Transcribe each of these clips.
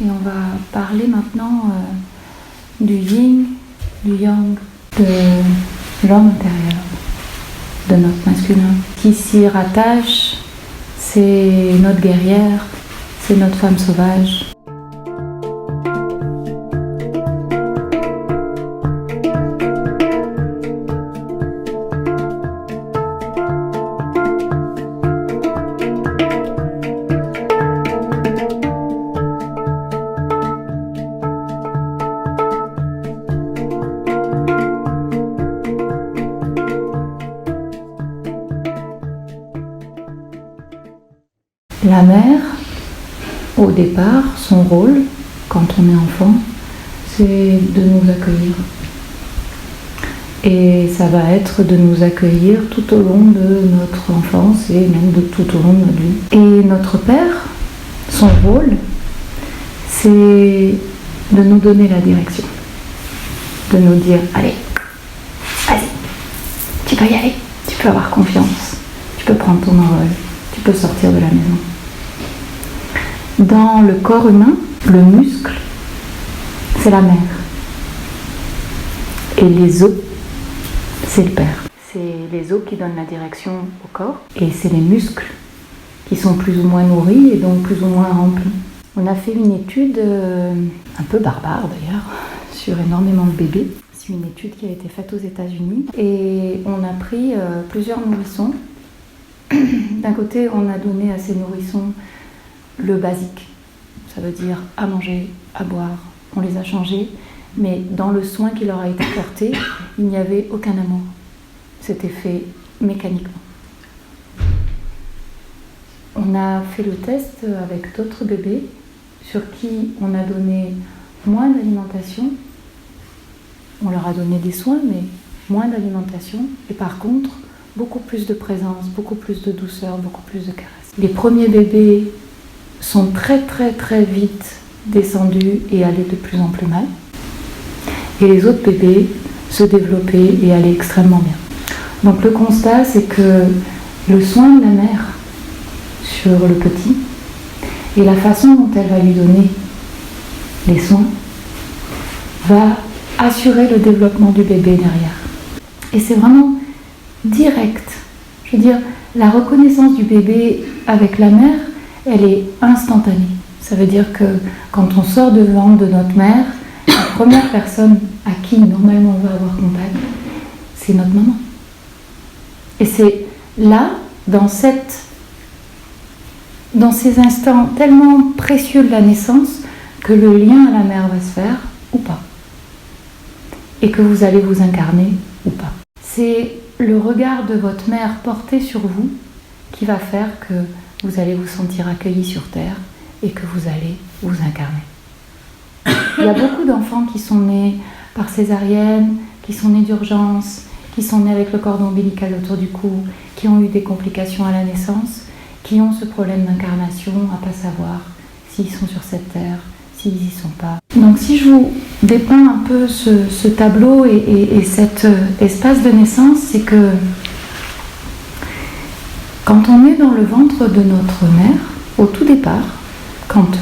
Et on va parler maintenant du yin, du yang, de l'homme intérieur, de notre masculin. Qui s'y rattache, c'est notre guerrière, c'est notre femme sauvage. La mère, au départ, son rôle, quand on est enfant, c'est de nous accueillir. Et ça va être de nous accueillir tout au long de notre enfance et même tout au long de notre vie. Et notre père, son rôle, c'est de nous donner la direction. De nous dire, allez, vas-y, tu peux y aller, tu peux avoir confiance, tu peux prendre ton envol, tu peux sortir de la maison. Dans le corps humain, le muscle, c'est la mère. Et les os, c'est le père. C'est les os qui donnent la direction au corps. Et c'est les muscles qui sont plus ou moins nourris et donc plus ou moins remplis. On a fait une étude, un peu barbare d'ailleurs, sur énormément de bébés. C'est une étude qui a été faite aux États-Unis. Et on a pris plusieurs nourrissons. D'un côté, on a donné à ces nourrissons le basique, ça veut dire à manger, à boire, on les a changés, mais dans le soin qui leur a été porté, il n'y avait aucun amour. C'était fait mécaniquement. On a fait le test avec d'autres bébés sur qui on a donné moins d'alimentation. On leur a donné des soins, mais moins d'alimentation, et par contre, beaucoup plus de présence, beaucoup plus de douceur, beaucoup plus de caresses. Les premiers bébés sont très vite descendus et allaient de plus en plus mal. Et les autres bébés se développaient et allaient extrêmement bien. Donc le constat, c'est que le soin de la mère sur le petit et la façon dont elle va lui donner les soins va assurer le développement du bébé derrière. Et c'est vraiment direct. Je veux dire, la reconnaissance du bébé avec la mère, elle est instantanée. Ça veut dire que quand on sort du ventre de notre mère, la première personne à qui normalement on va avoir contact, c'est notre maman. Et c'est là, dans ces instants tellement précieux de la naissance, que le lien à la mère va se faire ou pas. Et que vous allez vous incarner ou pas. C'est le regard de votre mère porté sur vous qui va faire que vous allez vous sentir accueilli sur Terre et que vous allez vous incarner. Il y a beaucoup d'enfants qui sont nés par césarienne, qui sont nés d'urgence, qui sont nés avec le cordon ombilical autour du cou, qui ont eu des complications à la naissance, qui ont ce problème d'incarnation à ne pas savoir s'ils sont sur cette Terre, s'ils n'y sont pas. Donc si je vous dépeins un peu ce tableau et cet espace de naissance, c'est que quand on est dans le ventre de notre mère, au tout départ, quand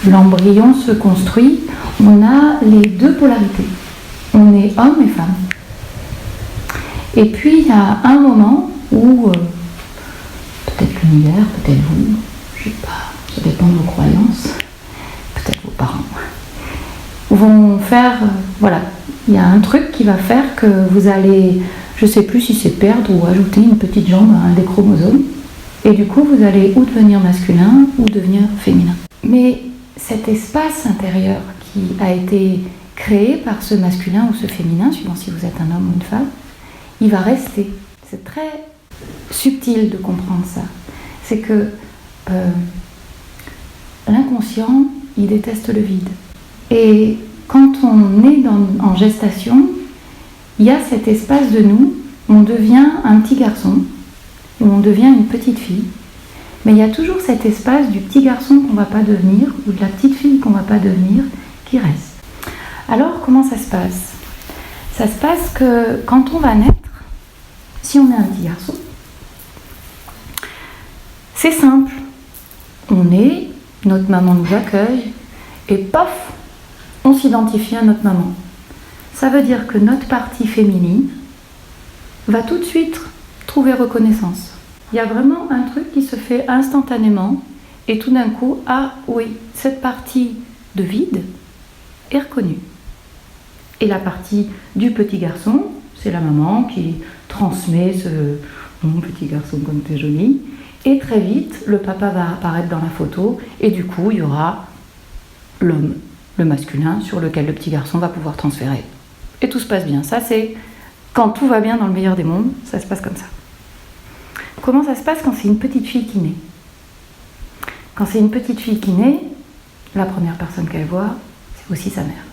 l'embryon se construit, on a les deux polarités. On est homme et femme. Et puis il y a un moment où, peut-être l'univers, peut-être vous, je sais pas, ça dépend de vos croyances, peut-être vos parents, vont faire, voilà, il y a un truc qui va faire que vous allez, je ne sais plus si c'est perdre ou ajouter une petite jambe à un des chromosomes. Et du coup, vous allez ou devenir masculin ou devenir féminin. Mais cet espace intérieur qui a été créé par ce masculin ou ce féminin, suivant si vous êtes un homme ou une femme, il va rester. C'est très subtil de comprendre ça. C'est que l'inconscient, il déteste le vide. Et quand on est en gestation, il y a cet espace de nous, on devient un petit garçon, ou on devient une petite fille, mais il y a toujours cet espace du petit garçon qu'on ne va pas devenir, ou de la petite fille qu'on ne va pas devenir, qui reste. Alors, comment ça se passe ? Ça se passe que quand on va naître, si on est un petit garçon, c'est simple. On est, notre maman nous accueille, et paf, on s'identifie à notre maman. Ça veut dire que notre partie féminine va tout de suite trouver reconnaissance. Il y a vraiment un truc qui se fait instantanément et tout d'un coup, ah oui, cette partie de vide est reconnue. Et la partie du petit garçon, c'est la maman qui transmet ce « mon petit garçon comme t'es joli ». Et très vite, le papa va apparaître dans la photo et du coup, il y aura l'homme, le masculin, sur lequel le petit garçon va pouvoir transférer. Et tout se passe bien. Ça, c'est quand tout va bien dans le meilleur des mondes, ça se passe comme ça. Comment ça se passe quand c'est une petite fille qui naît ? Quand c'est une petite fille qui naît, la première personne qu'elle voit, c'est aussi sa mère.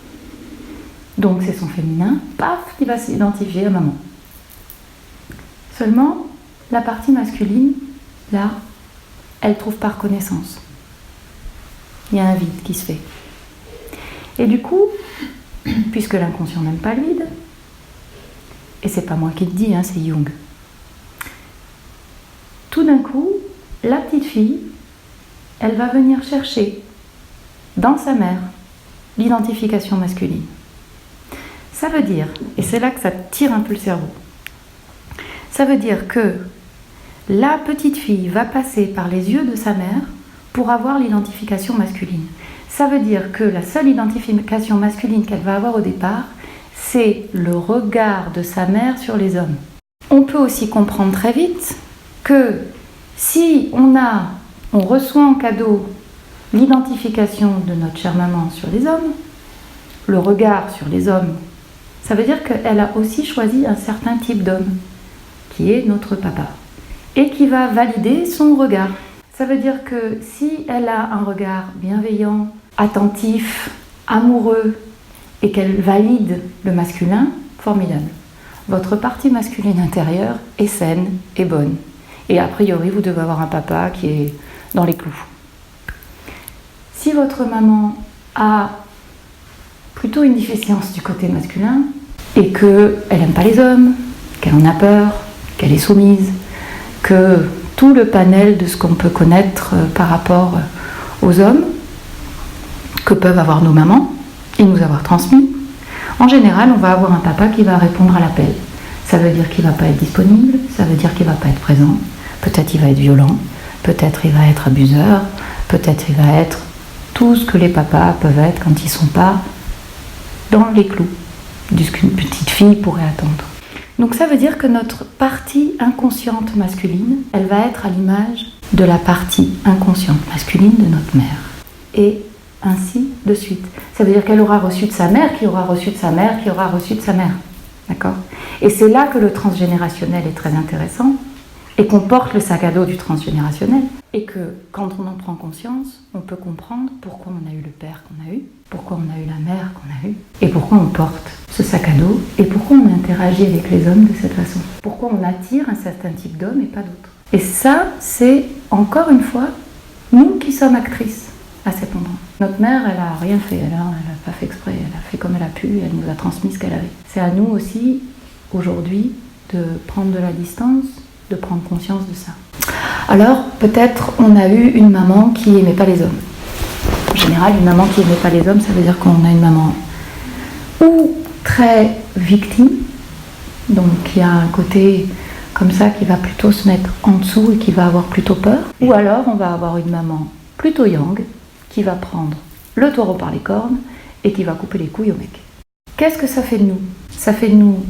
Donc c'est son féminin, paf, qui va s'identifier à maman. Seulement, la partie masculine, là, elle trouve pas reconnaissance. Il y a un vide qui se fait. Et du coup, puisque l'inconscient n'aime pas le vide, et c'est pas moi qui le dis, hein, c'est Jung. Tout d'un coup, la petite fille, elle va venir chercher dans sa mère l'identification masculine. Ça veut dire, et c'est là que ça tire un peu le cerveau, ça veut dire que la petite fille va passer par les yeux de sa mère pour avoir l'identification masculine. Ça veut dire que la seule identification masculine qu'elle va avoir au départ, c'est le regard de sa mère sur les hommes. On peut aussi comprendre très vite que si on reçoit en cadeau l'identification de notre chère maman sur les hommes, le regard sur les hommes, ça veut dire qu'elle a aussi choisi un certain type d'homme, qui est notre papa, et qui va valider son regard. Ça veut dire que si elle a un regard bienveillant, attentif, amoureux, et qu'elle valide le masculin, formidable. Votre partie masculine intérieure est saine et bonne. Et a priori, vous devez avoir un papa qui est dans les clous. Si votre maman a plutôt une déficience du côté masculin, et qu'elle n'aime pas les hommes, qu'elle en a peur, qu'elle est soumise, que tout le panel de ce qu'on peut connaître par rapport aux hommes, que peuvent avoir nos mamans, et nous avoir transmis, en général, on va avoir un papa qui va répondre à l'appel. Ça veut dire qu'il ne va pas être disponible, ça veut dire qu'il ne va pas être présent, peut-être il va être violent, peut-être il va être abuseur, peut-être il va être tout ce que les papas peuvent être quand ils ne sont pas dans les clous de ce qu'une petite fille pourrait attendre. Donc ça veut dire que notre partie inconsciente masculine, elle va être à l'image de la partie inconsciente masculine de notre mère. Et ainsi de suite. Ça veut dire qu'elle aura reçu de sa mère, qui aura reçu de sa mère, qui aura reçu de sa mère. D'accord ? Et c'est là que le transgénérationnel est très intéressant, et qu'on porte le sac à dos du transgénérationnel, et que quand on en prend conscience, on peut comprendre pourquoi on a eu le père qu'on a eu, pourquoi on a eu la mère qu'on a eu, et pourquoi on porte ce sac à dos, et pourquoi on interagit avec les hommes de cette façon. Pourquoi on attire un certain type d'homme et pas d'autres. Et ça, c'est encore une fois, nous qui sommes actrices à cet endroit. Notre mère, elle n'a rien fait, elle n'a pas fait exprès, elle a fait comme elle a pu, elle nous a transmis ce qu'elle avait. C'est à nous aussi, aujourd'hui, de prendre de la distance, de prendre conscience de ça. Alors, peut-être on a eu une maman qui n'aimait pas les hommes. En général, une maman qui n'aimait pas les hommes, ça veut dire qu'on a une maman ou très victime, donc il y a un côté comme ça qui va plutôt se mettre en dessous et qui va avoir plutôt peur, ou alors on va avoir une maman plutôt yang, qui va prendre le taureau par les cornes et qui va couper les couilles au mec. Qu'est-ce que ça fait de nous ? Ça fait de nous,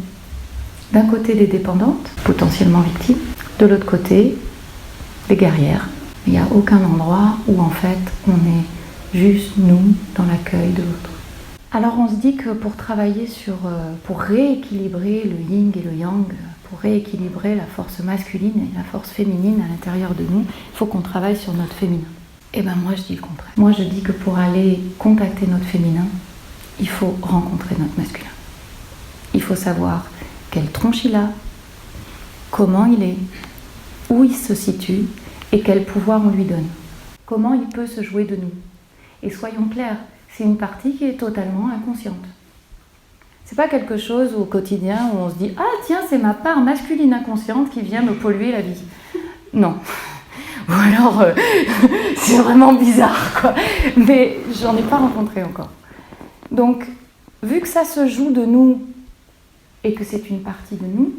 d'un côté, des dépendantes, potentiellement victimes, de l'autre côté, des guerrières. Il n'y a aucun endroit où, en fait, on est juste nous dans l'accueil de l'autre. Alors on se dit que pour travailler pour rééquilibrer le yin et le yang, pour rééquilibrer la force masculine et la force féminine à l'intérieur de nous, il faut qu'on travaille sur notre féminin. Eh bien moi je dis le contraire. Moi je dis que pour aller contacter notre féminin, il faut rencontrer notre masculin. Il faut savoir quelle tronche il a, comment il est, où il se situe et quel pouvoir on lui donne. Comment il peut se jouer de nous. Et soyons clairs, c'est une partie qui est totalement inconsciente. C'est pas quelque chose au quotidien où on se dit « Ah tiens, c'est ma part masculine inconsciente qui vient me polluer la vie. » Non. ou alors c'est vraiment bizarre, quoi. Mais j'en ai pas rencontré encore. Donc, vu que ça se joue de nous et que c'est une partie de nous,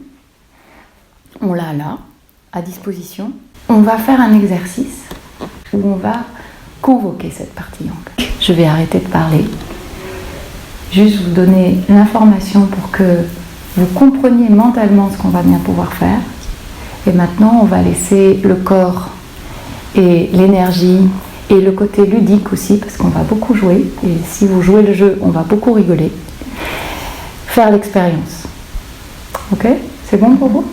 on l'a là, à disposition. On va faire un exercice où on va convoquer cette partie yang. Je vais arrêter de parler, juste vous donner l'information pour que vous compreniez mentalement ce qu'on va bien pouvoir faire. Et maintenant, on va laisser le corps et l'énergie et le côté ludique aussi, parce qu'on va beaucoup jouer. Et si vous jouez le jeu, on va beaucoup rigoler. Faire l'expérience. Ok ? C'est bon pour vous ?